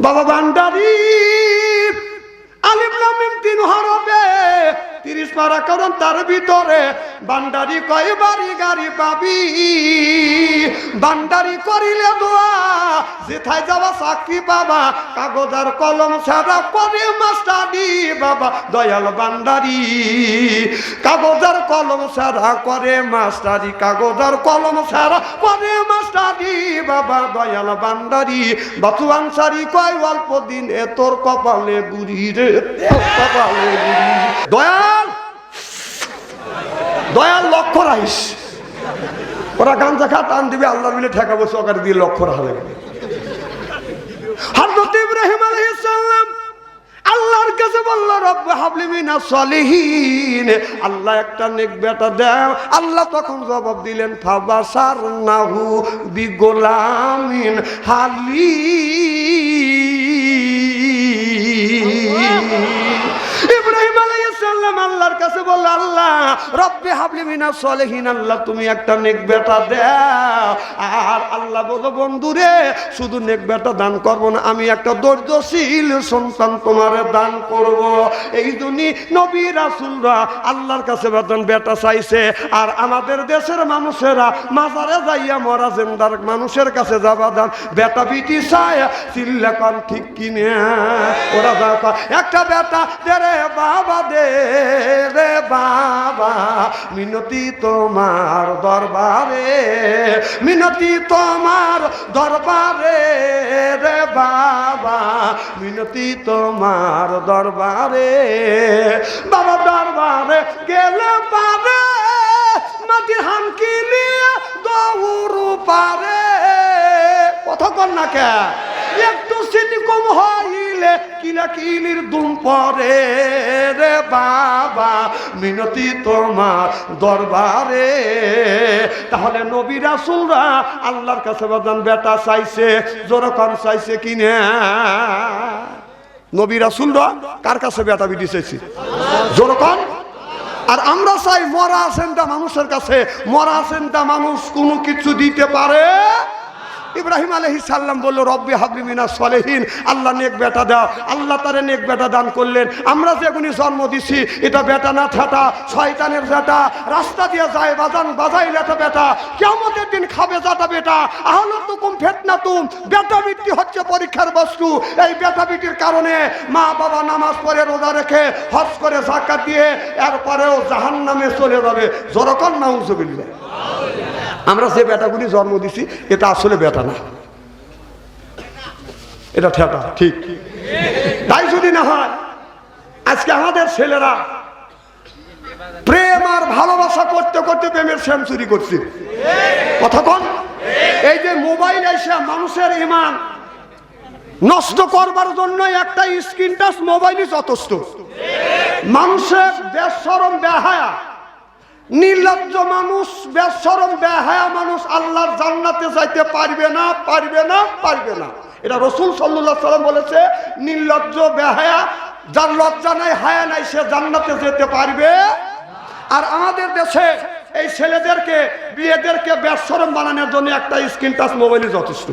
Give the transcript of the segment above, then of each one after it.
বাবা ভান্ডারি আলিফ লাম মিম তিন হরফে 30 পারা করুন তার ভিতরে ভান্ডারি কয় বাড়ি গাড়ি পাবি ভান্ডারি করিলে দোয়া যেথায় যাওয়া চাকরি পাবা কাগজ আর কলম ছাড়া করে মাস্টারি বাবা দয়াল ভান্ডারি কাগজ আর কলম ছাড়া করে মাস্টারি কাগজ আর কলম ছাড়া করে মাস্টারি বাবা দয়াল ভান্ডারি বাতু আনসারি কয় অল্প দিনে তোর কপালে বুড়ি রে কপালে বুড়ি দয়াল দয়াল লক্ষ্য রাইস ওরা গাঞ্জা খা টান দিবে আল্লাহর মিলে ঠেকাবো সরকার দিয়ে লক্ষ্য রাখা যাবে হযরত ইব্রাহিম আলাইহিস সালাম আল্লাহর কাছে বলল রব্বি হাবলি মিনাস সলিহিন আল্লাহ একটা নেক বেটা দাও আল্লাহ তখন জবাব দিলেন ফাবাসারনাহু বিগোলামিন হালিম ইব্রাহিম আলাইহিস সালাম আল্লাহর কাছে বলল আল্লাহ রব্বি হাবলি মিনাস সলিহিন আল্লাহ তুমি একটা নেক বেটা দাও আর আল্লাহ বলো বন্ধুরে শুধু নেক বেটা দান করব না আমি একটা ধৈর্যশীল সন্তান তোমারে দান করব এই জন্যই নবী রাসূলরা আল্লাহর কাছে বেটা চাইছে আর আমাদের দেশের মানুষেরা মাজারে যাইয়া মরা জিন্দার মানুষের কাছে যাবা দান বেটা বিটি চায় চিল্লা কোন ঠিক কিনা ওরা যা একটা বেটা দে রে বাবা দে রে বাবা মিনতি তোমার দরবারে মিনতি তোমার দরবারে রে বাবা মিনতি তোমার দরবারে বাবা দরবারে গেলে পারে মাটির হানকিলি দৌড় পারে কথা কর না কে একটু সিটি কম হইলে কিলা কিলির দুম পরে রে বাবা মিনতি তোমার দরবারে তাহলে নবী রাসূলরা আল্লাহর কাছে বাজান বেটা চাইছে জোরকন চাইছে কিনা নবী রাসূলরা কার কাছে বেটা বিটি চাইছে জোরকন আর আমরা চাই মরা আছেনটা মানুষের কাছে মরা আছেনটা মানুষ কোনো কিছু দিতে পারে ইব্রাহিম আলাইহিস সালাম বলল রব্বি হাবলি মিনাস সলিহিন আল্লাহ নেক বেটা দাও আল্লাহ তারে নেক বেটা দান করলেন আমরা যেগুনি জন্ম দিছি এটা বেটা না ঠাটা শয়তানের বেটা রাস্তা দিয়ে যায় বাজাইলে এটা বেটা কিয়ামতের দিন খাবে যাটা বেটা আহলুকুম ফিতনাতুম বেটা বিটি হচ্ছে পরীক্ষার বস্তু এই বেটা বিটির কারণে মা বাবা নামাজ পড়ে রোজা রেখে হজ করে যাকাত দিয়ে এরপরেও জাহান্নামে চলে যাবে জোরকন নাউজুবিল্লাহ আমরা যে বেটাগুলি জন্ম দিছি এটা আসলে বেটা না এটা ঠেটা ঠিক তাই যদি না হয় আজকে আমাদের ছেলেরা প্রেম আর ভালোবাসা করতে করতে প্রেমের সেঞ্চুরি করছে কথা কোন এই যে মোবাইল এসে মানুষের ঈমান নষ্ট করবার জন্য একটা স্ক্রিন টাচ মোবাইলই যথেষ্ট মানুষের বেশরম বেহায়া নির্লজ্জ মানুষ বেশরম বেহায়া মানুষ আল্লাহর জান্নাতে যাইতে পারবে না পারবে না পারবে না এটা রাসূল সাল্লাল্লাহু আলাইহি ওয়াসাল্লাম বলেছে নির্লজ্জ বেহায়া যার লজ্জা নাই হায়া নাই সে জান্নাতে যেতে পারবে আর আমাদের দেশে এই ছেলেদেরকে বিয়েদেরকে বেশরম বানানোর জন্য একটা স্ক্রিন টাচ মোবাইলই যথেষ্ট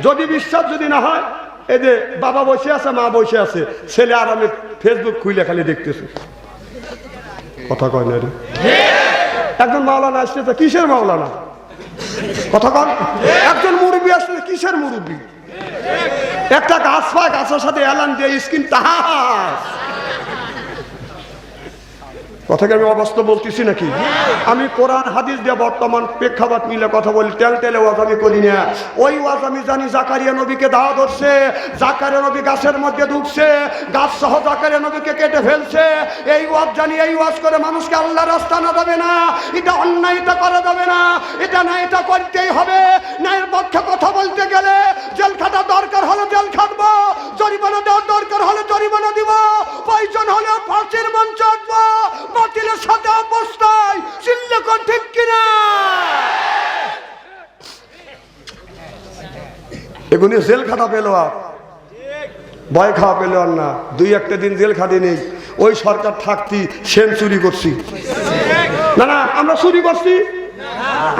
যদি বিশ্বাস যদি না হয় এই যে বাবা বসে আছে মা বসে আছে ছেলে আরামে ফেসবুক খুলে খালি দেখতেছে কথা কয় না রে একজন মাওলানা আসছে কিসের মাওলানা কথা কন একজন মুরব্বী আসছে কিসের মুরব্বী একটা গাছ পায় গাছের সাথে এলান দিয়ে স্ক্রিন টাচ কথা কি আমি অবাস্তব বলতেছি নাকি আমি কোরআন হাদিস দিয়ে বর্তমান প্রেক্ষাপট মিলে কথা বলি টেলে ওয়াজ আমি করি না ওই ওয়াজ আমি জানি জাকারিয়া নবীকে দাওয়া ধরছে জাকারিয়া নবী গাছের মধ্যে ঢুকছে গাছ সহ জাকারিয়া নবীকে কেটে ফেলছে এই ওয়াজ জানি এই ওয়াজ করে মানুষকে আল্লাহর রাস্তা না যাবে না এটা অন্যায় এটা করা যাবে না এটা না এটা করতেই হবে না এর পক্ষে কথা বলতে গেলে জেল খাটা দরকার হলে জেল খাটবো জরিমানা দেওয়ার দরকার হলে জরিমানা দিব প্রয়োজন হলে ফাঁসির মঞ্চ উঠবো বাতিলের সাথে অবস্থায় চিল্লে কোন ঠিক কিনা এগুলি জেল খাটা পেল আর ভয় খাওয়া পেল আর না দুই একটা দিন জেল খাটি নেই ওই সরকার থাকতি সেন চুরি করছি না না আমরা চুরি করছি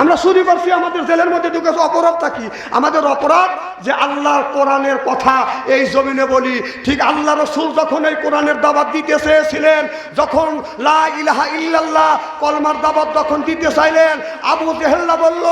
আমরা চুরি করছি, আমাদের জেলের মধ্যে ঢুকেছে, অপরাধ থাকি। আমাদের অপরাধ যে আল্লাহর কোরআনের কথা এই জমিনে বলি। ঠিক আল্লাহ রাসূল যখন এই কোরআনের দাওয়াত দিতে চেয়েছিলেন, যখন লা ইলাহা ইল্লাল্লাহ কলমার দাওয়াত যখন দিতে চাইলেন, আবু জেহেল বলল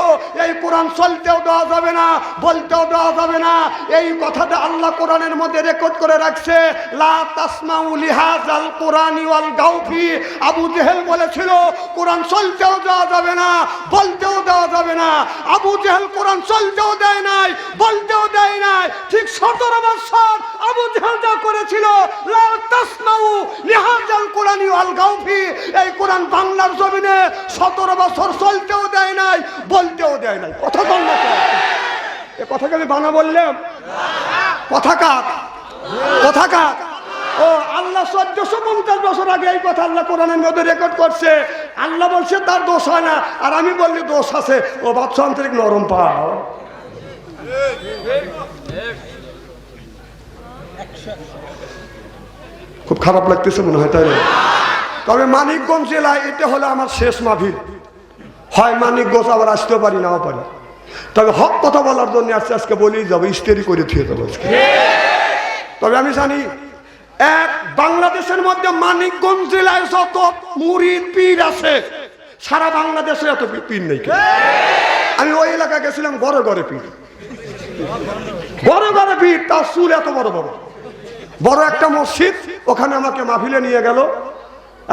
এই কোরআন চলতেও দেওয়া যাবে না, বলতেও দেওয়া যাবে না। এই কথাটা আল্লাহ কোরআনের মধ্যে রেকর্ড করে রাখছে, লা তাসমাউ লিহাযাল কুরআনি ওয়াল গাউফি। আবু জেহেল বলেছিল কোরআন চলতেও দেওয়া যাবে না, বলতেও দেওয়া যাবে না। আবু জেহেল কোরআন চলতেও দেয় নাই, বলতেও দেয় নাই। ঠিক 17 বছর আবু জেহেল যা করেছিল, লা তাসমাউ লিহাযাল কুরআনি ওয়াল গাউফি, এই কোরআন বাংলার জমিনে 17 বছর চলতেও দেয় নাই, বলতেও দেয় নাই। কথা বল না, এ কথাকে আমি বানা বললাম? কথা কার? কথা কার? ও আল্লাহ 1450 বছর আগে এই কথা আল্লাহ কোরআনের মধ্যে রেকর্ড করছে। আল্লাহ বলছে তার দোষ হয় না, আর আমি বললি দোষ আছে। ও বাচ্চা আন্তরিক নরম পাও। খুব খারাপ লাগতেছে মনে হয়, তাই না? তবে মানিকগঞ্জ জেলায় এটা হলো আমার শেষ মাহফিল। হয় মানিকগঞ্জ আবার আসতেও পারি, নাও পারি। তবে হক কথা বলার জন্য আজকে বলেই যাবো, ইস্তেরি করে থুয়ে দেবো। তবে আমি জানি এক বাংলাদেশের মধ্যে মানিকগঞ্জ জেলায় যত মুরিদ পীর আছে, সারা বাংলাদেশে এত পীর নেই। আমি ওই এলাকায় গেছিলাম, ঘরে ঘরে পীর, ঘরে ঘরে পীর। তার চুল এত বড় বড়, বড় একটা মসজিদ, ওখানে আমাকে মাহফিলে নিয়ে গেল।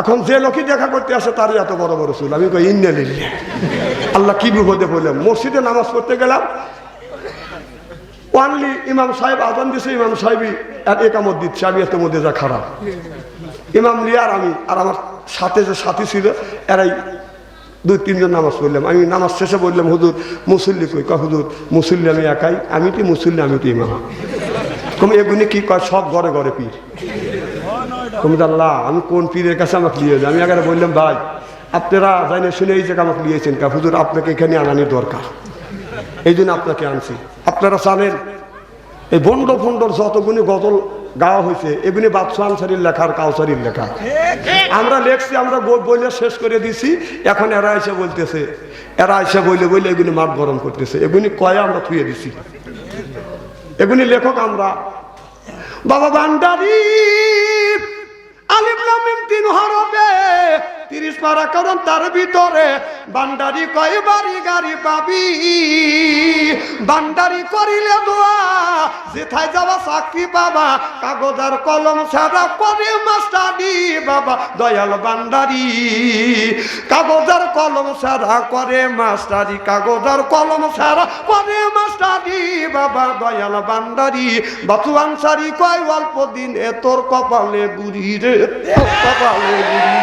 এখন যে লোকই দেখা করতে আসে তারই এত বড় বড় চুল। আমি কই ইন্না লিল্লাহ, আল্লাহ কি বিপদে বললাম। মসজিদে নামাজ পড়তে গেলাম, ওয়ানলি ইমাম সাহেব আজান দিছে, ইমাম সাহেবই একামত দিচ্ছে, আমি এত মধ্যে যা খারাপ। ইমাম লিয়ার আমি আর আমার সাথে যে সাথী ছিল, এরাই 2-3 জন নামাজ পড়লাম। আমি নামাজ শেষে বললাম, হুজুর মুসল্লি কই? কয় হুজুর মুসল্লি আমি একাই, আমি তো মুসল্লি, আমি তো ইমাম। তুমি এগুলি কি কয়? সব ঘরে ঘরে পীর। তুমি আল্লাহ, আমি কোন পীরের কাছে আমাকে নিয়ে যাই? আমি আগে বললাম, ভাই আপনারা জানে শুনে এই জায়গা আমাকে নিয়েছেন কা? হুজুর আপনাকে এখানে আনানোর দরকার, এই জন্য আপনাকে আনছি। আপনারা জানেন এই বন্ড ফন্ডর যতগুলি গজল গাওয়া হয়েছে, এগুলি বাদশাহ আনসারির লেখা আর কাউসারির লেখা। আমরা লেখছি, আমরা বলে শেষ করে দিছি। এখন এরা এসে বলতেছে, এরা এসে বলে বলে এগুলি মাঠ গরম করতেছে। এগুলি কয়ে আমরা থুয়ে দিছি, এগুলি লেখক আমরা। বাবা ভান্ডারী আলিফ লাম মিম 3 হরফে 30 পারা করুন, তার ভিতরে ভান্ডারি কয় বাড়ি গাড়ি পাবি। ভান্ডারি করিলে দোয়া, যেথায় যাওয়া চাকরি পাবা। কাগজ আর কলম ছাড়া করে মাস্টারি বাবা দয়াল ভান্ডারি। কাগজ আর কলম ছাড়া করে মাস্টারি, কাগজ আর কলম ছাড়া করে মাস্টারি বাবা দয়াল ভান্ডারি। বাতু আনসারি কয় অল্প দিনে তোর কপালে বুড়ি রে, কপালে বুড়ি।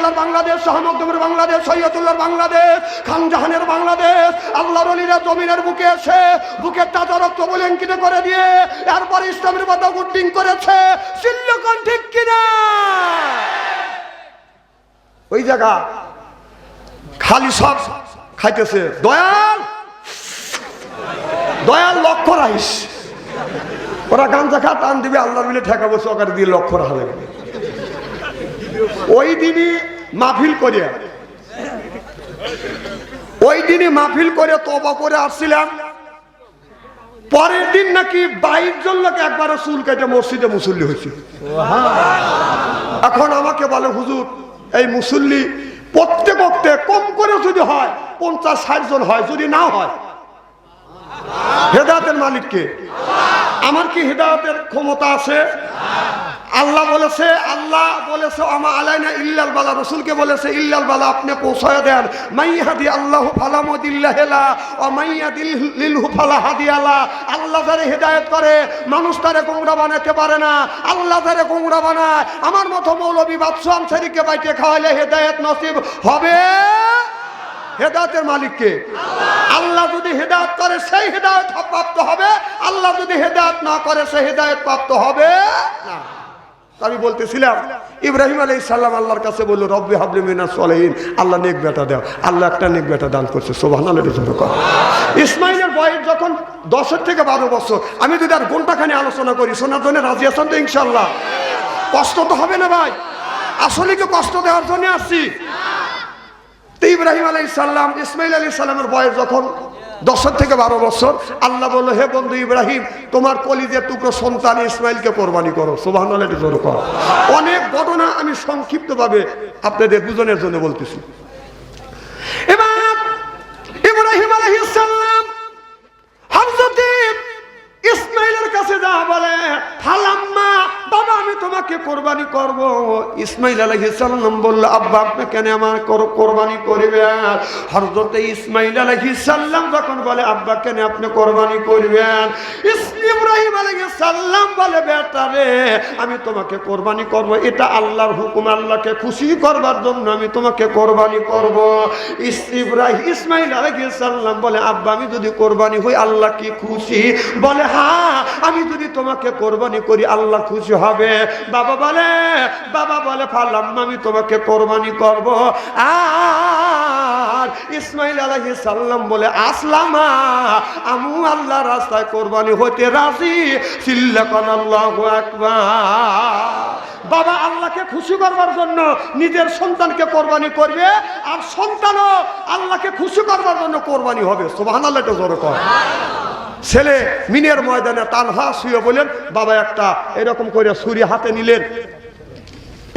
আল্লাহর বাংলাদেশ, শাহমকদমের বাংলাদেশ, সৈয়দুল্লাহর বাংলাদেশ, খানজাহানের বাংলাদেশ। আল্লাহর ওলিরা জমিনের বুকে এসে বুকের তাজা রক্ত বলঙ্কিত করে দিয়ে এরপর ইসলামের মাথা গুটিং করেছে। চিল্লকন ঠিক কিনা? ওই জায়গা খালি সব খাইতেছে। দয়াল দয়াল লক্ষ্য রাখিস। ওরা গাঞ্জা খা, টান দিবে, আল্লাহর মিলে ঠেকা বসে ওখানে দিয়ে লক্ষ্য রাখা লাগবে। ওই দিনই মাহফিল করে, ওই দিনই মাহফিল করে তওবা করে আসছিলাম। পরের দিন নাকি 22 জন লোক একবারে চুল কেটে মসজিদে মুসল্লি হয়েছে। এখন আমাকে বলে, হুজুর এই মুসল্লি প্রত্যেক ওয়াক্তে কম করে যদি হয় 50-60 জন হয়, যদি না হয় হেদায়েতের মালিককে। আমার কি হেদায়েতের ক্ষমতা আছে? আল্লাহ বলেছে, আল্লাহ বলেছে আমা আলাইনা ইল্লাল বালা। রাসূলকে বলেছে ইল্লাল বালা, আপনি পৌঁছায় দেন। মাইয়াদি আল্লাহু ফালা মুদিল্লা লা ওয়া মাইয়াদিলহু ফালা হাদিয়া লা। আল্লাহ যারে হেদায়েত করে মানুষ তারে গোমরা বানাতে পারে না, আল্লাহ যারে গোমরা বানায়। আমার মতো মৌলবী বাদশাহ আনসারীকে বাইতে খাওয়াইলে হেদায়েত নসিব হবে? হেদায়েতের মালিককে আল্লাহ যদি হেদায়েত করে সেই হেদায়েত প্রাপ্ত হবে, আল্লাহ যদি হেদায়েত না করে সেই হেদায়েত প্রাপ্ত হবে না। আমি বলতেছিলাম ইব্রাহিম আলাইহিস সালাম আল্লাহর কাছে বলল, রব্বি হাবলি মিনাস সলিহিন, আল্লাহ নেক বেটা দাও। আল্লাহ একটা নেক বেটা দান করছে, সুবহানাল্লাহ। ইসমাইলের বয়স যখন 10 থেকে 12 বছর। আমি যদি আর ঘন্টাখানি আলোচনা করি, শোনার জন্য রাজি আছেন তো ইনশাআল্লাহ? কষ্ট তো হবে না ভাই? আসলে কি কষ্ট দেওয়ার জন্য আসছি? তো ইব্রাহিম আলাইহিস সালাম ইসমাইল আলাইহিস সালামের বয়স যখন 10 থেকে 12 বছর, আল্লাহ বলল, হে বন্ধু ইব্রাহিম, তোমার কলিজার টুকরো সন্তান ইসমাইলকে কোরবানি করো। সুবহানাল্লাহ, এটা জোরে করো। অনেক ঘটনা আমি সংক্ষিপ্তভাবে আপনাদের বুঝানোর জন্য বলতেছি। এবার ইব্রাহিম আলাইহিস সালাম হযরত ইসমাইলের কাছে যা বলে, ফালাম্মা, বাবা আমি তোমাকে কোরবানি করব। ইসমাইল আলাইহিস সালাম বলল, আব্বা আপনি কেন আমার কোরবানি করবেন? হযরত ইসমাইল আলাইহিস সালাম যখন বলে, আব্বা কেন আপনি কোরবানি করবেন? ইব্রাহিম আলাইহিস সালাম বলে, বেটা রে, আমি তোমাকে কোরবানি করব, এটা আল্লাহর হুকুম, আল্লাহকে খুশি করবার জন্য আমি তোমাকে কোরবানি করব। ইসমাইল আলাইহিস সালাম বলে, আব্বা আমি যদি কোরবানি হই আল্লাহ কি খুশি? বলে, হ্যাঁ, আমি যদি তোমাকে কোরবানি করি আল্লাহ খুশি হবে। বাবা বলে ফালাম্মা, আমি তোমাকে কোরবানি করব। আর ইসমাইল আলাইহিস সালাম বলে, আসলামা, আমু আল্লাহর রাস্তায় কোরবানি হইতে রাজি। সিল্লাকান আল্লাহু আকবার। বাবা আল্লাহকে খুশি করবার জন্য নিজের সন্তানকে কোরবানি করবে, আর সন্তানও আল্লাহকে খুশি করবার জন্য কোরবানি হবে। সুবহানাল্লাহ, এটা জোরে কর। ছেলে মিনের ময়দানে তানহা শুয়ে বলেন, বাবা একটা এরকম করে ছুরি হাতে নিলেন,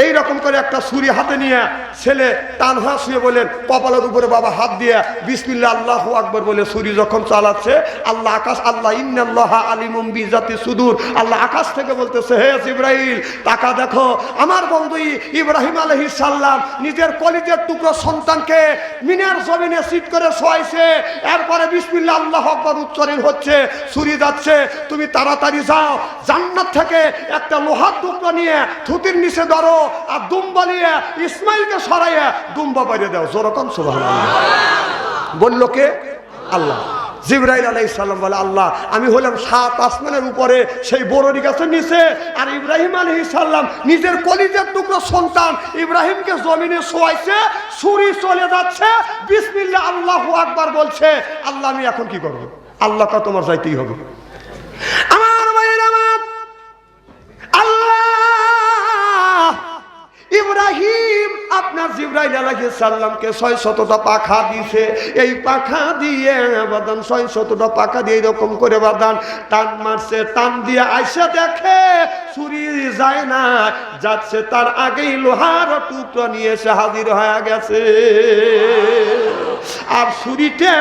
এইরকম করে একটা ছুরি হাতে নিয়ে ছেলে তানহা শুয়ে বলেন, কপালের উপরে বাবা হাত দিয়ে বিসমিল্লাহ আল্লাহু আকবার বলে ছুরি যখন চালাচ্ছে, আল্লাহ আল্লাহ ইন্নাল্লাহা আলিমুম বিজাতি সুদূর, আল্লাহ আকাশ থেকে বলতেছে, হে জিবরাইল তাকা দেখো, আমার বন্ধু ইব্রাহিম আলাইহিস সালাম নিজের কলিজার টুকরো সন্তানকে মিনার জমিনে সিট করে শোয়াইছে, এরপরে বিসমিল্লাহ আল্লাহু আকবার উচ্চারণ হচ্ছে, ছুরি যাচ্ছে, তুমি তাড়াতাড়ি যাও, জান্নাত থেকে একটা লোহার টুকরো নিয়ে থুতির নিচে ধরো, আর দুম্বা নিয়ে ইসমাইলকে সরাইয়া দুম্বা বাড়িয়ে দাও। যেরকম সুবহানাল্লাহ বলল কে? আল্লাহ। জিবরাইল আলাইহিস সালাম বলে, আল্লাহ আমি হলাম 7 আসমানের উপরে সেই বড়রি গাছের নিচে, আর ইব্রাহিম আলাইহিস সালাম নিজের কলিজার টুকরো সন্তান ইব্রাহিমকে জমিনে শোয়াইছে, ছুরি চলে যাচ্ছে, বিসমিল্লাহ আল্লাহু আকবার বলছে। আল্লাহ আমি এখন কি করব? আল্লাহ কা তোমার যাইতেই হবে। আমার ভাইয়ের আমার আল্লাহ ইব্রাহিম আপনার জিবরাইল আলাইহিস সালামকে 600টা পাখা দিয়েছে, এই পাখা দিয়ে বাদান 600টা পাখা দিয়ে এরকম করে বাদান টান মারছে, টান দিয়ে আইসা দেখে ছুরি যায় না, যাচ্ছে তার আগেই লোহার টুকরো নিয়ে এসে হাজির হয়ে গেছে। আর ছুরিটা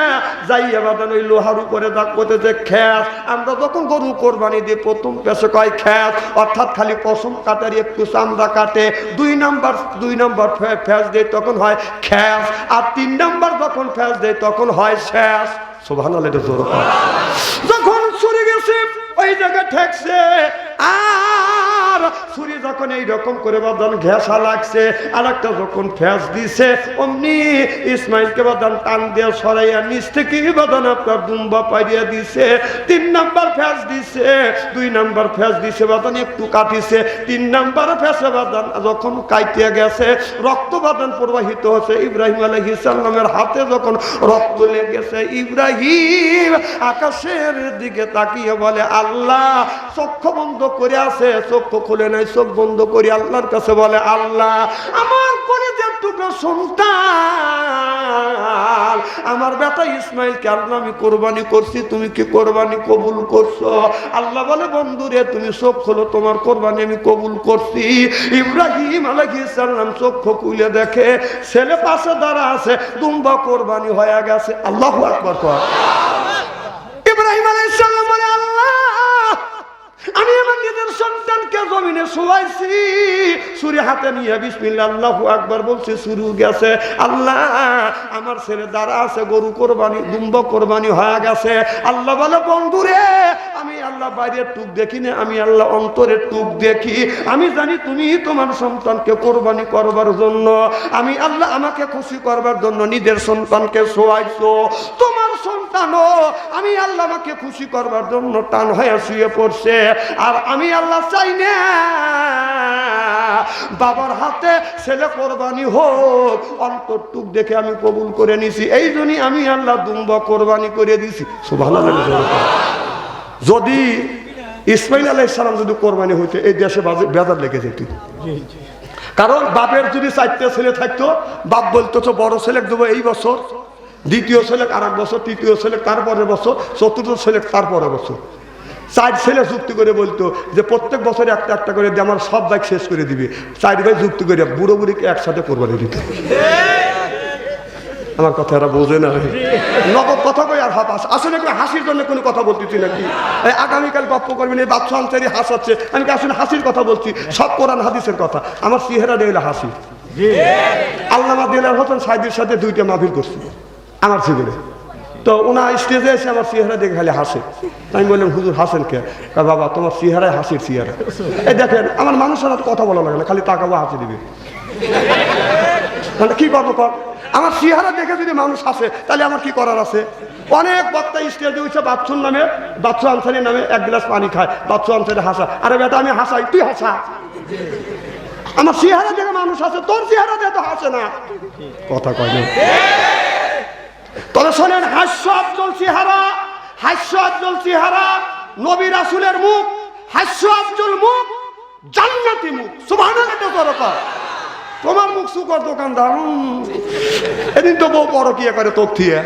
যাইয়া বাদান ওই লোহার উপরে দাগ করতেছে খ্যাস। আমরা যখন গরু কোরবানি দিয়ে প্রথম পেশে কয় খ্যাস, অর্থাৎ খালি পশম কাটারি একটু চামড়া কাটে, 2 নম্বর ফ্যাস দেয় তখন হয় খ্যাস, আর 3 নম্বর যখন ফ্যাস দেয় তখন হয় শেষ। সুবহানাল্লাহ, এটা জোরে বলো। যখন ছুরি গেছে ওই জায়গা ঠেকছে, আর ছুরি যখন এইরকম করে বাদান ঘেঁষা লাগছে, আর একটা যখন ফ্যাস দিছে, অমনি ইসমাইলকে বাদান টান দিয়ে সরাইয়া নিচ থেকে বাদান আপনার দুম্বা পাইয়া দিছে। 3 নম্বর ফ্যাস দিছে, 2 নম্বর ফ্যাস দিছে বাদান একটু কাটিছে, 3 নম্বর ফ্যাসে বাদান যখন কাইতে গেছে, রক্ত বাদান প্রবাহিত হচ্ছে। ইব্রাহিম আলাইহিস সালামের হাতে যখন রক্ত লেগেছে, ইব্রাহিম আকাশের দিকে তাকিয়ে বলে, আল্লাহ চক্ষু বন্ধ করে আছে, চক্ষু খুলে নাই, চোখ বন্ধ করে আল্লাহর কাছে বলে, আল্লাহ আমার কলিজার টুকরো সন্তান আমার বেটা ইসমাইলকে আল্লাহ আমি কোরবানি করছি, তুমি কি কোরবানি কবুল করছো? আল্লাহ বলে, বন্ধুরে তুমি চোখ খোলো, তোমার কোরবানি আমি কবুল করছি। ইব্রাহিম আলাইহিস সালাম চক্ষু খুলে দেখে ছেলে পাশে দাঁড়া আছে, দুম্বা কোরবানি হয়ে গেছে। আল্লাহু আকবার। ইব্রাহিম আলাইহিস সালাম বলে, আল্লাহ আমি আমার নিজের সন্তানকে জমিনে শোয়াইছি, ছুরি হাতে নিয়ে বিসমিল্লাহ আল্লাহু আকবার বলছি, ছুরি গেছে। আল্লাহ আমার ছেলে দ্বারা আছে, গরু কোরবানি দুম্বা কোরবানি হয়ে গেছে। আল্লাহ বলে, বন্ধুরে আমি আল্লাহ বাইরের টুক দেখি না, আমি আল্লাহ অন্তরের টুক দেখি। আমি জানি তুমি তোমার সন্তানকে কোরবানি করবার জন্য, আমি আল্লাহ আমাকে খুশি করবার জন্য নিজের সন্তানকে শোয়াইছো। তোমার সন্তানও আমি আল্লাহ আমাকে খুশি করবার জন্য টান হয়ে শুয়ে পড়ছে, আর আমি আল্লাহ চাই না বাবার হাতে ছেলে কোরবানি হোক, অন্তরটুক দেখে আমি কবুল করে নিছি, এই জন্যই আমি আল্লাহ দুম্বা কোরবানি করে দিছি। সুবহানাল্লাহ। যদি ইসমাইল আলাইহিস সালাম যদি কোরবানি হইতে এই দেশে বেজার লেগে যেত, কারণ বাপের যদি 4টে ছেলে থাকতো, বাপ বলতো তো বড় ছেলে দেবো এই বছর, দ্বিতীয় ছেলে আর এক বছর, তৃতীয় ছেলে তারপরের বছর, চতুর্থ ছেলে তারপরের বছর। 4 ছেলে যুক্তি করে বলতো যে প্রত্যেক বছরে একটা একটা করে দিয়ে আমার সব বাইক শেষ করে দিবে। 4 ভাই যুক্তি করে বুড়ো বুড়িকে একসাথে কোরবানি দিত। আমার কথা এরা বোঝে না, নগদ কথা কই আর হাস আসলে হাসির জন্য কোনো কথা বলতেছি নাকি? আগামীকাল গপ্প করবেন, এই বাদশা আনসারি হাসাচ্ছে, আমি কি আসলে হাসির কথা বলছি? সব কোরআন হাদিসের কথা। আমার চেহারা দেখলে হাসি। আল্লামা দিলার হোসেন সাইদির সাথে 2টা মাহফিল করছি আমার জীবনে। তো ওনা স্টেজে এসে আমার চেহারা দেখে খালি হাসে। আমি বললাম হুজুর হাসেন কে? বাবা তোমার চেহারায় হাসির চেহারা। এই দেখেন আমার মানুষের হাতে কথা বলা লাগে না, খালি টাকাবো হাসি দিবে। মানে কি করবো কর? আমার চেহারা দেখে যদি মানুষ হাসে তাহলে আমার কি করার আছে? অনেক বক্তা স্টেজে উঠছে বাচ্চুর নামে, বাচ্চু আনসারি নামে 1 গ্লাস পানি খায়, বাচ্চু আনসারি হাসা। আরে বেটা আমি হাসাই, তুই হাসা। আমার চেহারা দেখে মানুষ হাসে, তোর চেহারা দেখে তো হাসে না। কথা কয় না। তবে শোনেন, হাস্য আফজল চেহারা, হাস্য আফজল চেহারা নবী রাসূলের মুখ, হাস্য আফজল মুখ জান্নাতি মুখ। সুবহানাল্লাহ। তোমার মুখ সুকর দোকানদার, এদিন তো বউ পরকিয়া করে তোক থিয়ে।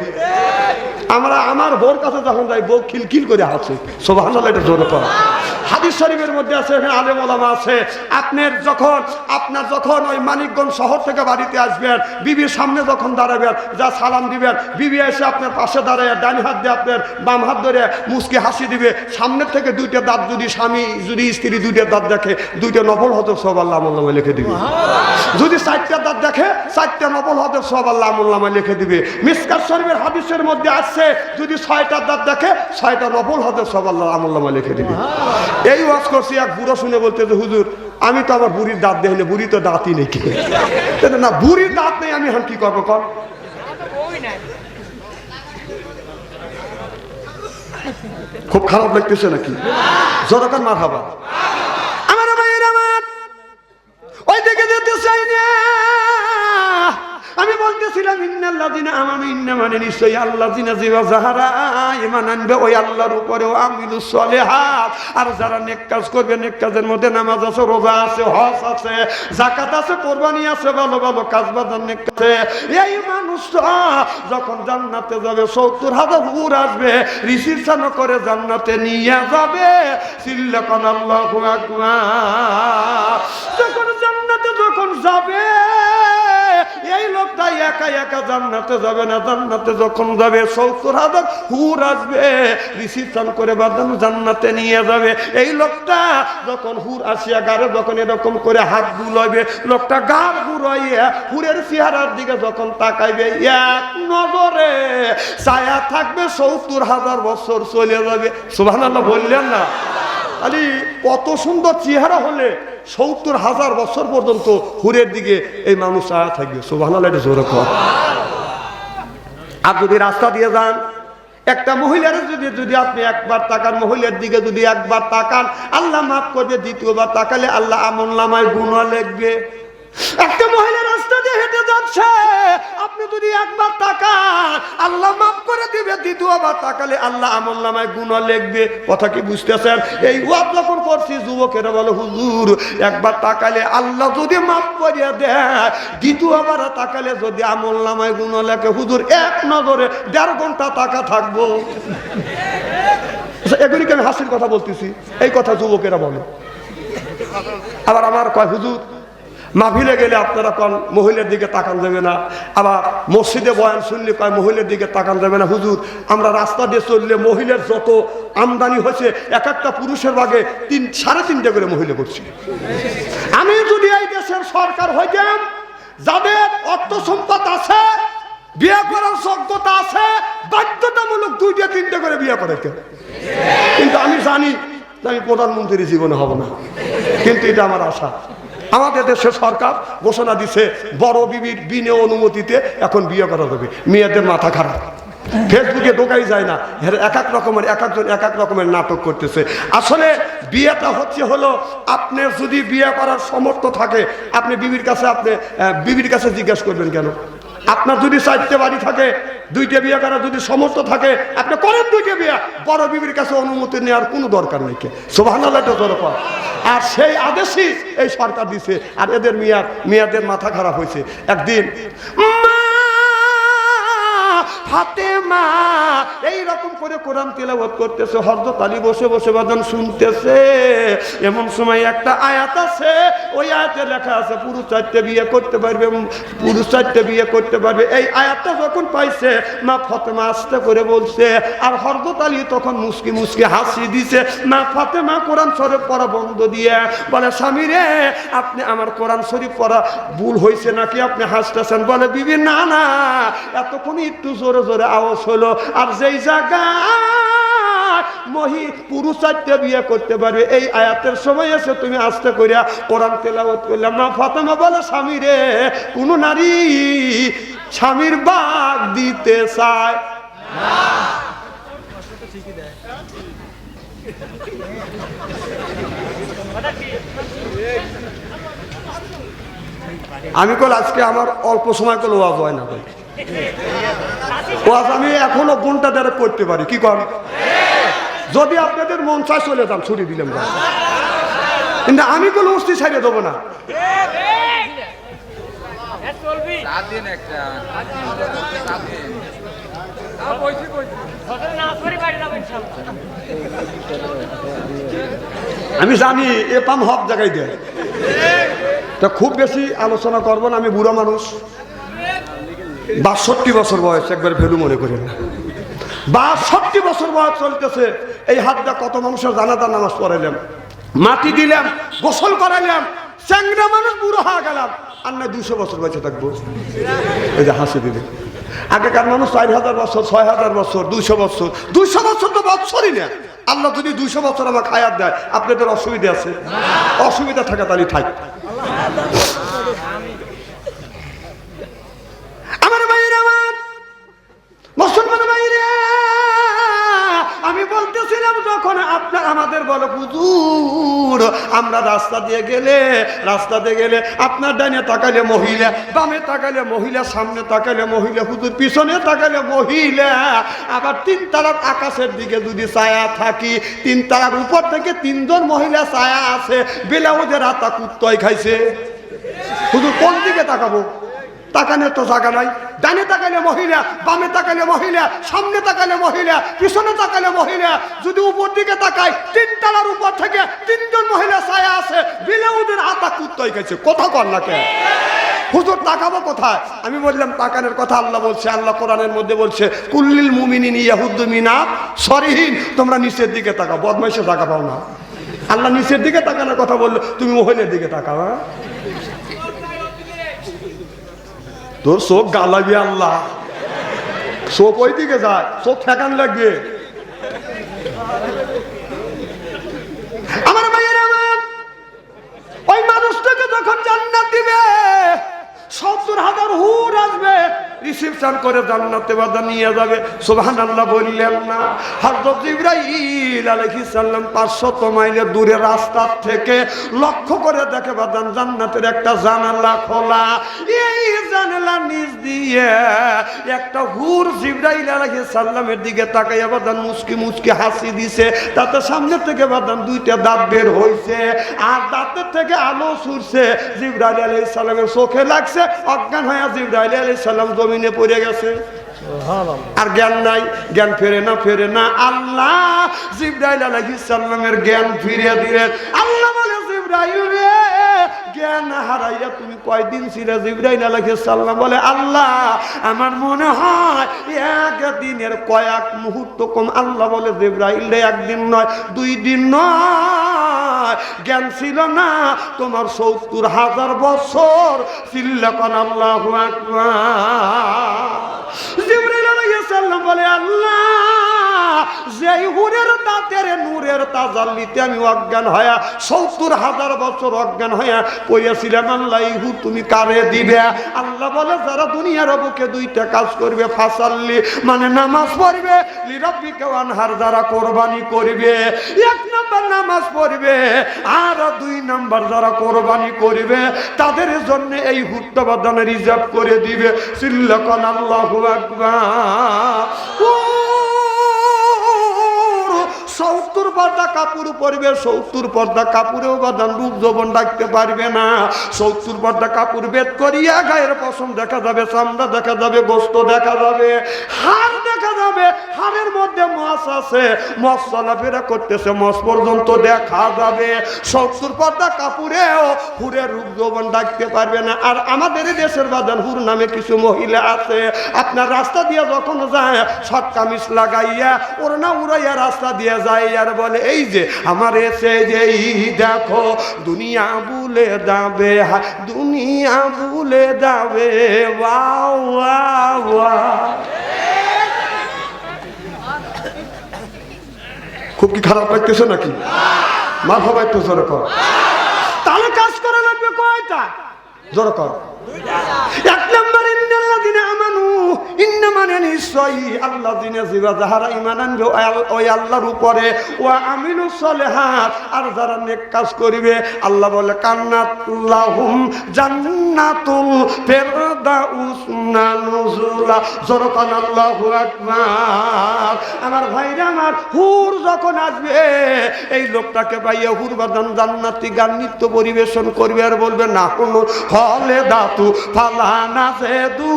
আমরা আমার বউর কাছে যখন যাই বউ খিলখিল করে হাসে। সুবহানাল্লাহ, এটা জোরে কর। হাদিস শরীফের মধ্যে আছে, এখানে আলেম ওলামা আছে, আপনার যখন ওই মানিকগঞ্জ শহর থেকে বাড়িতে আসবেন, বিবির সামনে যখন দাঁড়াবেন, যা সালাম দিবেন, বিবি এসে আপনার পাশে দাঁড়ায় ডান হাত দিয়ে আপনার বাম হাত ধরে মুচকি হাসি দিবে। সামনের থেকে 2টা দাঁত যদি স্বামী যদি স্ত্রী 2টা দাঁত দেখে, 2টা নফল হজর সব আল্লাহ আমল নামায় লিখে দিবে। যদি 4টা দাঁত দেখে, 4টা নফল হজর সব আল্লাহ আমল নামায় লিখে দিবে। মিসকাত শরীফের হাদিসের মধ্যে আসছে, যদি 6টা দাঁত দেখে, 6টা নফল হজর সব আল্লাহ আমল নামায় লিখে দিবে। এই ওয়াজ করছি, এক বুড়ো শুনে বলতে যে হুজুর আমি তো আমার বুড়ির দাঁত দেখলে, বুড়ি তো দাঁতই নেই। না, বুড়ির দাঁত নেই, আমি এখন কি করবো কর? খুব খারাপ লাগতেছে নাকি? জোরকার মার হাবা। আমার ভাইয়ের আমার ওই দিকে যেতে চাই না। আমি বলতেছিলাম ইন্নাল্লাযিনা আমানু, ইন্না মানে নিশ্চয়ই আল্লাযিনা জিওয়া যাহারা ঈমান আনবে ওই আল্লাহর উপরেও আমিলুস সলিহাত, আর যারা নেক কাজ করবে, নেক কাজের মধ্যে নামাজ আছে, রোজা আছে, হজ আছে, যাকাত আছে, কুরবানি আছে, ভালো ভালো কাজ বাজার নেক আছে, এই মানুষরা যখন জান্নাতে যাবে ৭০,০০০ হুর আসবে, রিসিপশন করে জান্নাতে নিয়ে যাবে। সিল্লাকান আল্লাহু আকবার। যখন জান্নাতে যখন যাবে, এই লোকটা একা একা জান্নাতে যাবে না। জান্নাতে যখন যাবে ৭০,০০০ হুর আসবে, রিসিপশন করে বাদাম জান্নাতে নিয়ে যাবে। এই লোকটা যখন হুর আসিয়া গাড়ে যখন এরকম করে হাত বুলাইবে, লোকটা গাড় বুলাইয়া হুরের চেহারার দিকে যখন তাকাইবে, এক নজরে ছায়া থাকবে ৭০,০০০ বছর চলে যাবে। সুবহানাল্লাহ বললেন না? আলী কত সুন্দর চেহারা হলে ৭০,০০০ বছর পর্যন্ত হুরের দিকে এই মানুষ ছায়া থাকবে। সুবহানাল্লাহ, এটা জোরে কর। আর যদি রাস্তা দিয়ে যান, একটা মহিলার যদি আপনি একবার তাকান, মহিলার দিকে যদি একবার তাকান, আল্লাহ মাফ করবে। দ্বিতীয়বার তাকালে আল্লাহ আমলনামায় গুনাহ লিখবে। একটা মহিলা রাস্তা দিয়ে হেঁটে যাচ্ছে, আপনি যদি একবার তাকান আল্লাহ মাফ করে দিবে, দ্বিতীয়বার তাকালে আল্লাহ আমলনামায় গুনাহ লিখবে। কথা কি বুঝতেছেন? এই ওয়াজ যখন করছি যুবকেরা বলে হুজুর একবার তাকালে আল্লাহ যদি মাফ করিয়া দেয়, দ্বিতীয়বার তাকালে যদি আমলনামায় গুনাহ লেখে, হুজুর এক নজরে 1.5 ঘন্টা তাকা থাকবো। এগুলিকে আমি হাসির কথা বলতেছি, এই কথা যুবকেরা বলে। আবার আমার কয় হুজুর মাহফিলে গেলে আপনারা কোন মহিলার দিকে তাকান যাবে না, আবার মসজিদে বয়ান শুনলে কয় মহিলার দিকে তাকান যাবে না। হুজুর আমরা রাস্তা দিয়ে চললে মহিলার যত আমদানি হয়েছে, এক একটা পুরুষের ভাগে 3-3.5টা করে মহিলা করছি। আমি যদি এই দেশের সরকার হইতাম, যাদের অর্থ সম্পদ আছে, বিয়ে করার যোগ্যতা আছে, বাধ্যতামূলক 2-3টা করে বিয়ে করাইতাম। কিন্তু আমি জানি আমি প্রধানমন্ত্রী জীবনে হব না, কিন্তু এটা আমার আশা। আমাদের দেশের সরকার ঘোষণা দিছে বড় বিবির বিনা অনুমতিতে এখন বিয়ে করা যাবে। মেয়েদের মাথা খারাপ, ফেসবুকে ঢোকাই যায় না, এক এক রকমের একজন এক এক রকমের নাটক করতেছে। আসলে বিয়েটা হলো আপনার যদি বিয়ে করার সামর্থ্য থাকে, আপনি বিবির কাছে জিজ্ঞাসা করবেন কেন? আপনার যদি 4টে বাড়ি থাকে, 2টে বিয়ে করার যদি সমর্থ থাকে, আপনি করেন 2টে বিয়ে। বড় বিবির কাছে অনুমতি নেওয়ার কোনো দরকার নেই। সুবহানাল্লাহ দরকার। আর সেই আদেশই এই সরকার দিছে। আর এদের মেয়াদের মাথা খারাপ হয়েছে। একদিন ফাতেমা এইরকম করে কোরআন তেলাওয়াত করতেছে, হযরত আলী বসে বসে বাজান শুনতেছে। এমন সময় একটা আয়াত আছে, ওই আয়াতে লেখা আছে পুরুষ 4টে বিয়ে করতে পারবে, পুরুষ 4টে বিয়ে করতে পারবে। এই আয়াতটা যখন পাইছে মা ফাতেমা আস্তে করে বলছে, আর হযরত আলী তখন মুস্কি মুস্কি হাসি দিছে। মা ফাতেমা কোরআন শরীফ পড়া বন্ধ দিয়ে বলে, স্বামী রে, আপনি আমার কোরআন শরীফ পড়া ভুল হয়েছে নাকি আপনি হাসতেছেন? বলে, বিবি না না, এতক্ষণ একটু জোরে জোরে আওয়াজ হলো। আর যেই জায়গায় পুরুষ 4টে বিয়ে করতে পারবে এই আয়াতের সময় এসে তুমি আস্তে করিয়া কোরআন তেলাওয়াত করলে। মা ফাতেমা বলে, স্বামী রে, কোন নারী স্বামীর ভাগ দিতে চায় না। আমি কল আজকে আমার অল্প সময় করে ওয়াজ হয় না, ওয়াজ আমি এখনো ঘন্টা দেড়েক করতে পারি। কি কর, যদি আপনাদের মন চায় চলে যান, ছুটি দিলাম, কিন্তু আমি কোনো উস্তি ছাড়িয়ে দেবো না। আমি জানি এ পাম হক জায়গায় দেয়, তা খুব বেশি আলোচনা করবো না। আমি বুড়া মানুষ, 62 বছর বয়স, একবার ভ্যালু মনে করি না। 62 বছর বয়স চলতেছে। এই হাতটা কত মানুষের জানাজার নামাজ পড়াইলাম, মাটি দিলাম, গোসল করাইলাম, চ্যাংরা মানুষ বুড়ো হয়ে গেলাম। আর না 200 বছর বয়সে থাকবো, এই যে হাসি দিলে। আগেকার মানুষ 4000 বছর, 6000 বছর, 200 বছর। 200 বছর তো বছরই না। আল্লাহ যদি 200 বছর আমাকে হায়াত দেয়, আপনাদের অসুবিধা আছে? অসুবিধা থাকে তাহলে থাক। আমার ভাইরা, আমার মুসলমান ভাইরা, আমি বলতেছিলাম যখন আপনার আমাদের বলো হুজুর, আমরা রাস্তা দিয়ে গেলে আপনার ডানে তাকালে মহিলা, বামে তাকালে মহিলা, সামনে তাকালে মহিলা, হুজুর পিছনে তাকালে মহিলা। আবার 3 তালার আকাশের দিকে যদি ছায়া থাকি, 3 তালার উপর থেকে 3 জন মহিলা ছায়া আছে। বেলাউদের আতা কুত্তয় খাইছে। হুজুর কোন দিকে তাকাবো? তাকানোর তো জায়গা নাই। ডানে তাকালে মহিলা, বামে তাকালে মহিলা, সামনে তাকালে মহিলা, পিছনে তাকালে মহিলা। যদি উপর দিকে তাকাই, 3 তলার উপর থেকে 3 জন মহিলা ছায়া আছে। বিলেউদের আতা কুত্তই গেছে। কথা কর না কে হুজুর, তাকাবো কোথায়? আমি বললাম তাকানোর কথা আল্লাহ বলছে। আল্লাহ কোরআনের মধ্যে বলছে, কুল্লিল মুমিনিন ইয়াহুদ্দু মিনা সরিহিন, তোমরা নিচের দিকে তাকাও, বদমাইশে জায়গা পাও না। আল্লাহ নিচের দিকে তাকানোর কথা বললো, তুমি মহিলার দিকে তাকাও। হ্যাঁ, তোর চোখ গালাবি আল্লাহ, চোখ ওই দিকে যায়, চোখ ঠেকান লাগবে। আমার ভাইয়ের, আমার ওই মানুষটাকে যখন জান্নাত দিবে, 70,000 হুর আসবে, রিসিপশন করে জান্নাতে বাদা নিয়ে যাবে। সুবহানাল্লাহ বললেন না? হযরত জিবরাইল আলাইহিস সালাম 500 মাইলের দূরে রাস্তা থেকে লক্ষ্য করে দেখে বাদান জান্নাতের একটা জানালা খোলা। এই জানালা নিচ দিয়ে একটা হুর জিবরাইল আলাইহিস সালামের দিকে তাকাইয়া বাদান মুচকি মুচকি হাসি দিছে। তাতে সামনে থেকে বাদান 2টা দাঁত বের হইছে, আর দাঁতের থেকে আলো ছুটছে। জিবরাইল আলাইহিস সালামের চোখে লাগছে, অজ্ঞান হয়ে জিবরাইল আলাইহিস সালাম জমিনে পড়ে গেছে। আর জ্ঞান নাই, জ্ঞান ফেরে না। আল্লাহ জিবরাইল আলাইহিস সালামের জ্ঞান ফিরিয়ে দিলেন। আল্লাহ বলে, জিবরাইল রে, জ্ঞান হারাইয়া তুমি কয়দিন ছিলে? জিবরাইল আলাইহিস সালাম বলে, আল্লাহ আমার মনে হয় একদিনের কয়েক মুহূর্ত কম। আল্লাহ বলে, জিবরাইল রে, 1 দিন নয়, 2 দিন নয়, জ্ঞান ছিল না তোমার 70,000 বছর। চিল্লাকান আল্লাহু আকবার। জিবরাইল আলাইহিস সালাম বলে, আল্লাহ যেই হুরের দাঁতের নূরের তাজাল্লিতে আমি অজ্ঞান হয়া ৭০,০০০ বছর অজ্ঞান হয়া পড়িয়াছিলাম, আল্লাহ এই হুর তুমি কারে দিবে? আল্লাহ বলে যারা দুনিয়ার বুকে দুইটা কাজ করবে, ফাসাল্লি মানে নামাজ পড়বে, লিরাব্বিকা ওয়ানহার যারা কোরবানি করবে, ১ নাম্বার নামাজ পড়বে, আর ২ নাম্বার যারা কোরবানি করবে তাদের জন্য এই হুরটা বাদান রিজার্ভ করে দিবে। সিল্লাকান আল্লাহু আকবার। ৭০ পর্দা কাপড় পরবে, ৭০ পর্দা কাপড়েও বাদান রূপ যৌবন ডাকতে পারবে না। ৭০ পর্দা কাপড় বেদ করিয়া গায়ের পশম দেখা যাবে, চামড়া দেখা যাবে, গোস্ত দেখা যাবে, হাড় দেখা যাবে, হাড়ের মধ্যে মাছ আছে, মাছ চলাফেরা করতেছে, মাছ পর্যন্ত দেখা যাবে। ৭০ পর্দা কাপড়েও হুরের রূপ যৌবন ডাকতে পারবে না। আর আমাদের দেশের বাদান হুর নামে কিছু মহিলা আছে, আপনার রাস্তা দিয়ে যখন যায় শর্ট কামিজ লাগাইয়া ওড়না উড়াইয়া রাস্তা দিয়ে যায় আর বলে এই যে আমার এসে যেই দেখো দুনিয়া ভুলে যাবে, দুনিয়া ভুলে যাবে। Wow wow wow. খুব কি খারাপ লাগতেছে নাকি? মারহাবা, একটু জোরে কর। তাহলে কাজ করা লাগবে কয়টা? জোরে কর। ১ নম্বর ইন্নাল্লাযিনা আমানু, ইন্না মানে নিশ্চয়ই আল্লাযিনা যাহারা ঈমান আনবে ওই আল্লাহর উপরে, ওয়া আমিলুস সলিহাত আর যারা নেক কাজ করিবে, আল্লাহ বলে কান্নাতুল্লাহুম জান্নাতুল ফিরদাউস নুজুলা। জোরকান আল্লাহু আকবার। আমার ভাইরা আমার, হুর যখন আসবে এই লোকটাকে পাইয়া হুর বাদান জান্নাতি গান নৃত্য পরিবেশন করবে আর বলবে না কোন হলে দাতু ফালানা সেদু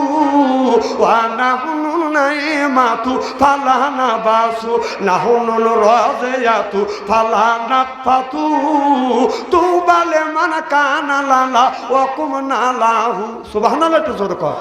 ওয়ানা হুনুন নাইমাতু ফালানা বাসু না হুনুন রাজিয়াতু ফালানা ফাতু তু বালে মান কানা লালা ওয়া কুমনা লাহু। সুবহানাল্লাহ, একটু জোরে কর।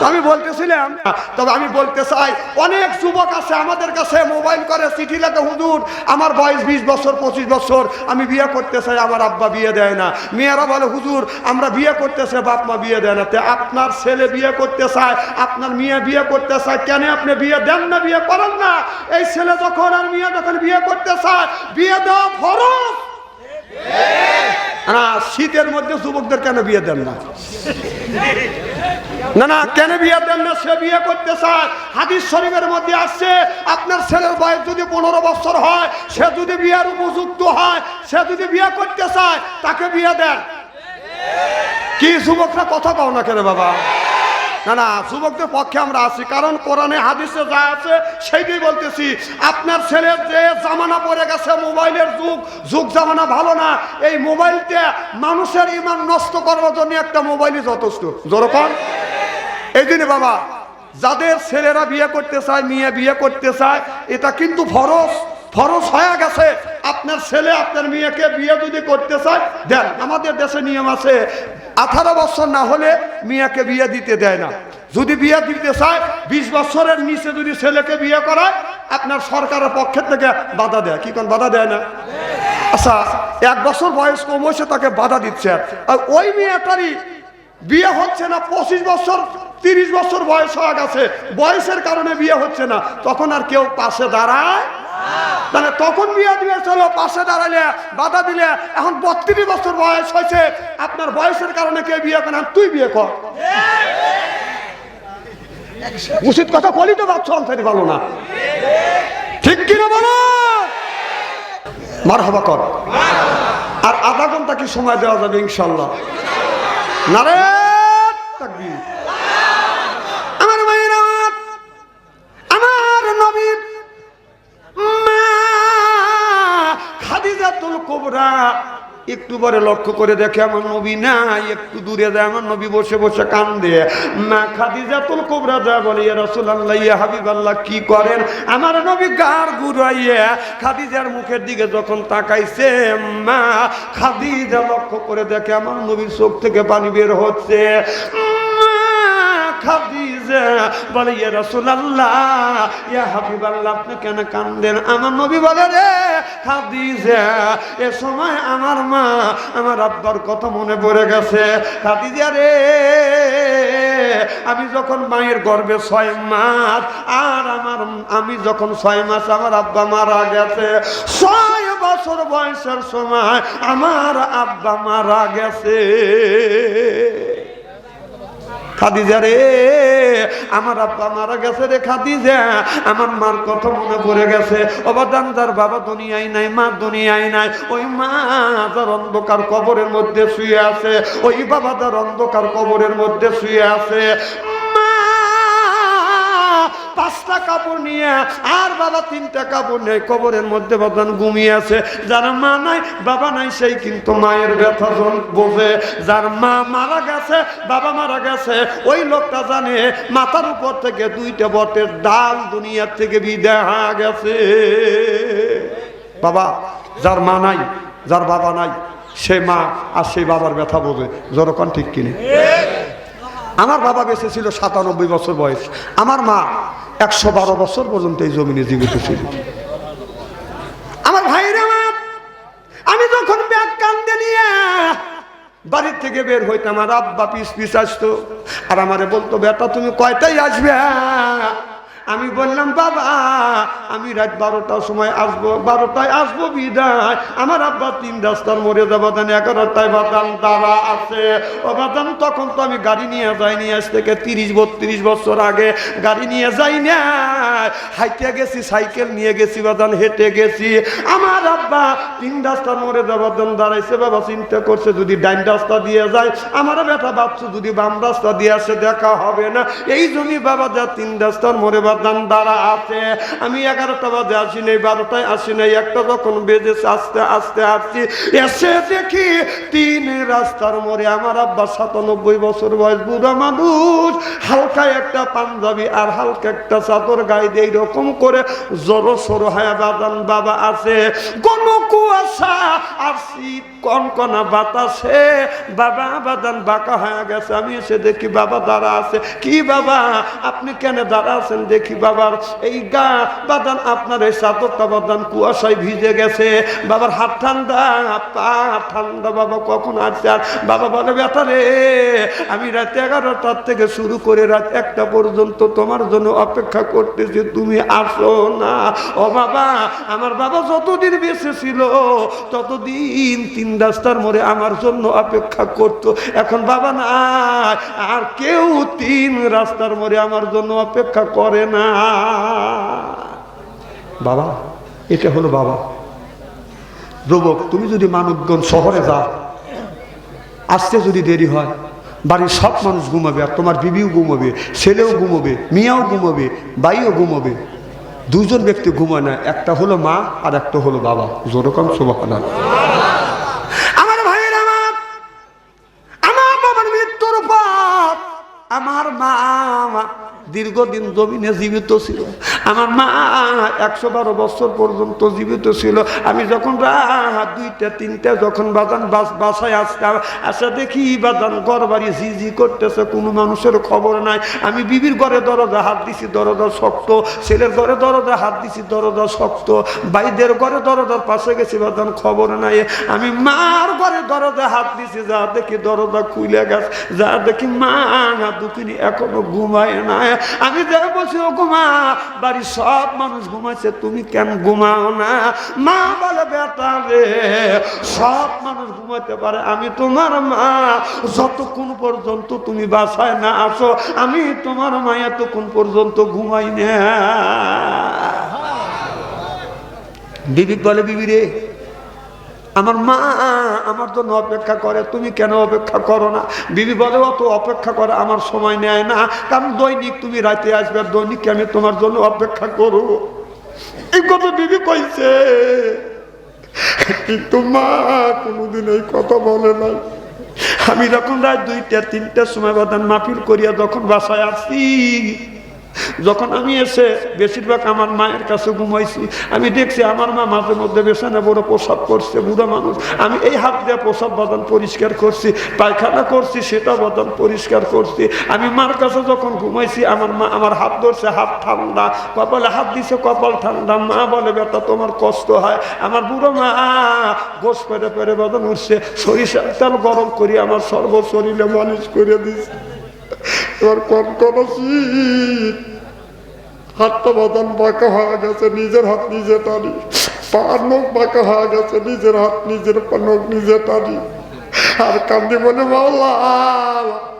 আমি বলতেছিলাম, তবে আমি বলতে চাই অনেক যুবক আছে আমাদের কাছে মোবাইল করে, চিঠি লেখে, হুজুর আমার বয়স ২০ বছর ২৫ বছর, আমি বিয়ে করতে চাই, আমার আব্বা বিয়ে দেয় না। মেয়েরা বলে হুজুর আমরা বিয়ে করতে চাই, বাপ মা বিয়ে দেয় না। আপনার ছেলে বিয়ে করতে চায়, আপনার মেয়ে বিয়ে করতে চায়, কেন আপনি বিয়ে দেন না, বিয়ে করেন না? এই ছেলে যখন আর মেয়ে যখন বিয়ে করতে চায়, বিয়ে দেওয়া ফরজ না। শীতের মধ্যে যুবকদের কেন বিয়ে দেন না? না না, কেন বিয়ে দেন না? সে বিয়ে করতে চায়। হাদিস শরীফের মধ্যে আসছে আপনার ছেলের বয়স যদি ১৫ বছর হয়, সে যদি বিয়ের উপযুক্ত হয়, সে যদি বিয়ে করতে চায়, তাকে বিয়ে দেন। কি যুবকরা কথা কও না কেন বাবা? না না, যুবকদের পক্ষে আমরা আছি, কারণ কোরআনে হাদিসে যা আছে সেইটাই বলতেছি। আপনার ছেলের যে জামানা পড়ে গেছে, মোবাইলের যুগ জামানা ভালো না। এই মোবাইলটা মানুষের ঈমান নষ্ট করার জন্য একটা মোবাইলই যথেষ্ট। যেরকম এই জন্য বাবা, যাদের ছেলেরা বিয়ে করতে চায়, মেয়ে বিয়ে করতে চায়, এটা কিন্তু ফরজ হয়ে গেছে। আপনার ছেলে আপনার মেয়েকে বিয়ে যদি করতে চায় দেন। আমাদের দেশে নিয়ম আছে 18 বছর না হলে মেয়েকে বিয়ে দিতে দেয় না। যদি বিয়ে দিতে চায় 20 বছরের নিচে যদি ছেলেকে বিয়ে করায়, আপনার সরকারের পক্ষের থেকে বাধা দেয়। কি কোন বাধা দেয় না? আচ্ছা, 1 বছর বয়স কম হয়েছে তাকে বাধা দিচ্ছে, আর ওই মেয়েটারই বিয়ে হচ্ছে না, 25 বছর 30 বছর বয়স হয়ে গেছে, বয়সের কারণে বিয়ে হচ্ছে না, তখন আর কেউ পাশে দাঁড়ায়? তাহলে তখন বিয়ে দিবে চলো, পাশে দাঁড়ালে বাধা দিলে। এখন 32 বছর বয়স হয়েছে, আপনার বয়সের কারণে কে বিয়ে করেন? তুই বিয়ে কর। উচিত কথা বলি তো, বাচ্চা অন্তরে ভালো না, ঠিক কিনা বলো? মারহাবা কর। আর আধা ঘন্টা কি সময় দেওয়া যাবে? ইনশাল্লাহ। নারে তাকবীর। আমার মায়েরা, আমার নবী মা খাদিজাতুল কুবরা একটু পরে লক্ষ্য করে দেখে আমার নবী নাই, একটু দূরে যায়, আমার নবী বসে বসে কান্দে। মা খাদিজাতুল কুবরা যায় বলে ইয়া রাসূলুল্লাহ, ইয়া হাবিবাল্লাহ, কি করেন? আমার নবী গার ঘুরাইয়া খাদিজার মুখের দিকে যখন তাকাইছে, মা খাদিজা লক্ষ্য করে দেখে আমার নবীর চোখ থেকে পানি বের হচ্ছে। খাদিজা বলে ইয়া রাসূলুল্লাহ ইয়া হাবিবাল্লাহ আপনি কেন কাঁদেন? আমার নবী বলে রে খাদিজা এ সময় আমার মা আমার আব্বার কথা মনে পড়ে গেছে। খাদিজা রে আমি যখন মায়ের গর্ভে 6 মাস আর আমি যখন 6 মাস আমার আব্বা মারা গেছে। 6 বছর বয়সের সময় আমার আব্বা মারা গেছে। খাদিজা রে আমার আব্বা মারা গেছে রে খাদিজা, আমার মার কথা মনে পড়ে গেছে। অবাদান যার বাবা দুনিয়ায় নাই, মা দুনিয়ায় নাই, ওই মা যার অন্ধকার কবরের মধ্যে শুয়ে আছে, ওই বাবা যার অন্ধকার কবরের মধ্যে শুয়ে আছে। 5টা কাপড় নিয়ে আর বাবা 3টা কাপড় নিয়ে কবরের মধ্যে বাদান ঘুমিয়ে আছে। যার মা নাই বাবা নাই সেই কিন্তু মায়ের ব্যথা বোঝে। যার মা মারা গেছে বাবা মারা গেছে ওই লোকটা জানে মাথার উপর থেকে 2টা বটের ডাল দুনিয়ার থেকে বিদায় হয়ে গেছে। বাবা যার মা নাই যার বাবা নাই সে মা আর সেই বাবার ব্যথা বোঝে। জনগণ ঠিক কিনে? আমার বাবা বেঁচে ছিল 97 বছর বয়স, আমার মা 112 বছর পর্যন্ত এই জমিনে জীবিত ছিল। আমার ভাইরা আমি যখন ব্যাগ কান্দে নিয়ে বাড়ির থেকে বের হইতাম আমার আব্বা পিছ আসতো আর আমারে বলতো বেটা তুমি কয়টায় আসবে? আমি বললাম বাবা আমি রাত 12টার সময় আসবো, 12টায় আসবো বিদায়। আমার আব্বা 3 রাস্তার মোড়ে যাবো 11টায় বাদান দাঁড়া আছে। ও বাদান তখন তো আমি গাড়ি নিয়ে যাইনি, আজ থেকে 30-32 বছর আগে গাড়ি নিয়ে যাই না, হাইটে গেছি, সাইকেল নিয়ে গেছি বাদান, হেঁটে গেছি। আমার আব্বা 3 রাস্তার মোড়ে যাবো দাঁড়াইছে। বাবা চিন্তা করছে যদি ডাইন রাস্তা দিয়ে যায় আমার বেটা ভাবছো যদি বাম রাস্তা দিয়ে আসে দেখা হবে না, এই জন্যই বাবা যা 3 রাস্তার মোড়ে দাঁড়া আছে। আমি 11টা বাজে আসি নাই, 12টায় আসি নাই, 1টা যখন বেজেছে আস্তে আস্তে আসছি, এসে দেখি 3 রাস্তার মোড়ে আমার আব্বা 97 বছর বয়স বুড়া মানুষ, হালকা একটা পাঞ্জাবি আর হালকা একটা চাদর গায়ে দিয়ে এরকম করে জড়ো সরো হয়ে বাদান বাবা আছে। কোন কুয়াশা আর শীত কনকনা বাতাসে বাবা বাদান বাঁকা হয়ে গেছে। আমি এসে দেখি বাবা দাঁড়া আছে। কি বাবা আপনি কেন দাঁড়া আছেন? দেখি বাবার এই গা বাদান আপনার এই চাদরটা বাদান কুয়াশায় ভিজে গেছে। বাবার হাত ঠান্ডা পা ঠান্ডা। বাবা কখন আসছে? আর বাবা বলে বেটা রে আমি রাত 11টার থেকে শুরু করে রাত 1টা পর্যন্ত তোমার জন্য অপেক্ষা করতেছি, তুমি আসো না। ও বাবা আমার বাবা যতদিন বেঁচে ছিল ততদিন 3 রাস্তার মোড়ে আমার জন্য অপেক্ষা করত। এখন বাবা না আর কেউ 3 রাস্তার মোড়ে আমার জন্য অপেক্ষা করে না। বাবা এটা হলো বাবা। যুবক তুমি যদি মানবগঞ্জ শহরে যাও, আসতে যদি দেরি হয় বাড়ির সব মানুষ ঘুমাবে আর তোমার বিবিও ঘুমাবে, ছেলেও ঘুমাবে, মিয়াও ঘুমাবে, ভাইও ঘুমাবে। 2 জন ব্যক্তি ঘুমায় না, একটা হলো মা আর একটা হলো বাবা। যেরকম সুবহানাল্লাহ। আমার ভাইয়ের আমার বাবার মৃত্যুর পর আমার মা দীর্ঘদিন জমিনে জীবিত ছিল। আমার মা 112 বছর পর্যন্ত জীবিত ছিল। আমি যখন রাত 2টা-3টা যখন বাজান বাসায় আসতাম, আসা দেখি বাজান ঘর বাড়ি ঝিঝি করতেছে, কোনো মানুষের খবর নাই। আমি বিবির ঘরে দরজা হাত দিছি, দরজা শক্ত। ছেলের ঘরে দরজা হাত দিছি, দরজা শক্ত। ভাইদের ঘরে দরজার পাশে গেছি, বাজান খবর নাই। আমি মার ঘরে দরজা হাত দিছি, যা দেখি দরজা খুলে গেছে, যা দেখি মা দুঃখিনী এখনো ঘুমায় না। আমি যা বলছি ও ঘুমা, বাড়ির সব মানুষ ঘুমাচ্ছে, তুমি কেন ঘুমাও না? মা বলে বেটা রে সব মানুষ ঘুমাতে পারে, আমি তোমার মা, যতক্ষণ পর্যন্ত তুমি বাসায় না আসো আমি তোমার মা এতক্ষণ পর্যন্ত ঘুমাই না। বিবি বলে বিবি রে আমার মা আমার জন্য অপেক্ষা করে, তুমি কেন অপেক্ষা করো না? বিবি বলে অত অপেক্ষা করে আমার সময় নেয় না, কারণ দৈনিক তুমি রাতে আসবে, দৈনিক আমি তোমার জন্য অপেক্ষা করো। এই কথা বিবি কইছে, কিন্তু মা কোনোদিন এই কথা বলে নাই। আমি যখন রাত 2টা-3টার সময় বাদান মাহফিল করিয়া যখন বাসায় আসি, যখন আমি এসে বেশিরভাগ আমার মায়ের কাছে ঘুমাইছি, আমি দেখছি আমার মা মাঝে মধ্যে বেসানে বড় প্রসাব করছে, বুড়া মানুষ। আমি এই হাত দিয়ে প্রসাব বাদান পরিষ্কার করছি, পায়খানা করছি, সেটা বাদান পরিষ্কার করছি। আমি মার কাছে যখন ঘুমাইছি, আমার মা আমার হাত ধরছে, হাত ঠান্ডা, কপালে হাত দিছে, কপাল ঠান্ডা। মা বলে বেটা তোমার কষ্ট হয়। আমার বুড়ো মা গোস পেরে পেরে বাদান উঠছে, সরিষার তেল গরম করি আমার সর্ব শরীরে মালিশ করে দিছে। এবার কনকনা শীত, হাতটা বাদান বাঁকা হয়ে গেছে, নিজের হাত নিজে টানি। পার নখ বাঁকা হয়ে গেছে, নিজের হাত নিজের নখ নিজে টানি। আর কান্দি বলে মাওলা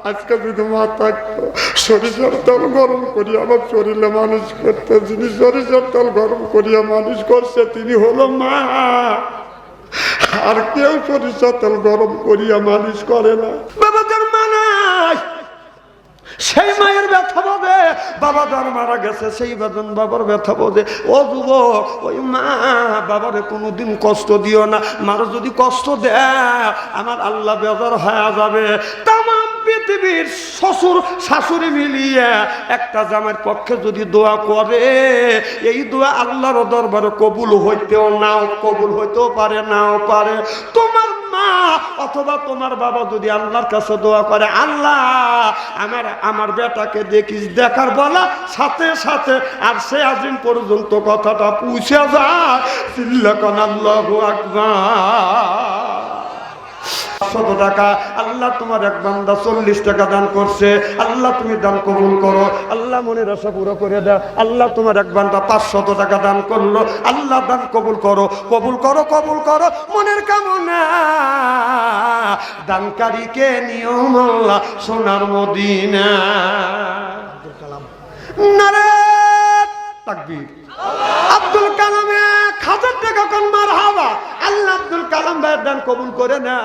আজকে যদি মা থাকতো, সরিষার তেল গরম করি আমার শরীরে মানুষ করতে। যিনি সরিষার তেল গরম করিয়া মানুষ করছে তিনি হলো মা। আর কেউ সরিষার তেল গরম করিয়া মানুষ করে না। বাবাদের মা নাই, সেই মায়ের ব্যথা বোধে। বাবা যার মারা গেছে সেই বেদন বাবার ব্যথা বোধে। ও যুবক, ওই মা বাবারে কোনোদিন কষ্ট দিও না। মারো যদি কষ্ট দেয় আমার আল্লাহ বেজার হয়ে যাবে। তামাম পৃথিবীর শ্বশুর শাশুড়ি মিলিয়ে একটা জামাইয়ের পক্ষে যদি দোয়া করে, এই দোয়া আল্লাহর দরবারে কবুল হইতেও নাও কবুল হইতেও পারে, নাও পারে। তোমার মা অথবা তোমার বাবা যদি আল্লাহর কাছে দোয়া করে, আল্লাহ আমার বেটাকে দেখিস, দেখার বলা সাথে সাথে আর সে আজিম পর্যন্ত কথাটা পৌঁছে যায়। চিল্লাকান আল্লাহু আকবার। 100 টাকা আল্লাহ তোমার এক বান্দা 40 টাকা দান করছে, আল্লাহ তুমি দান কবুল করো। আল্লাহ মনের আশা পুরো করে দাও। আল্লাহ তোমার এক বান্দা 500 টাকা দান করলো, আল্লাহ দান কবুল করো, কবুল করো, কবুল করো। মনের কামনা দানকারীকে নিও আল্লাহ সোনার মদিনা। নারে তাকবীর। আব্দুল কালামে 1000 টাকা কোন মারহাবা। আল্লাহ আব্দুল কালাম ভাইয়ের দান কবুল করে না।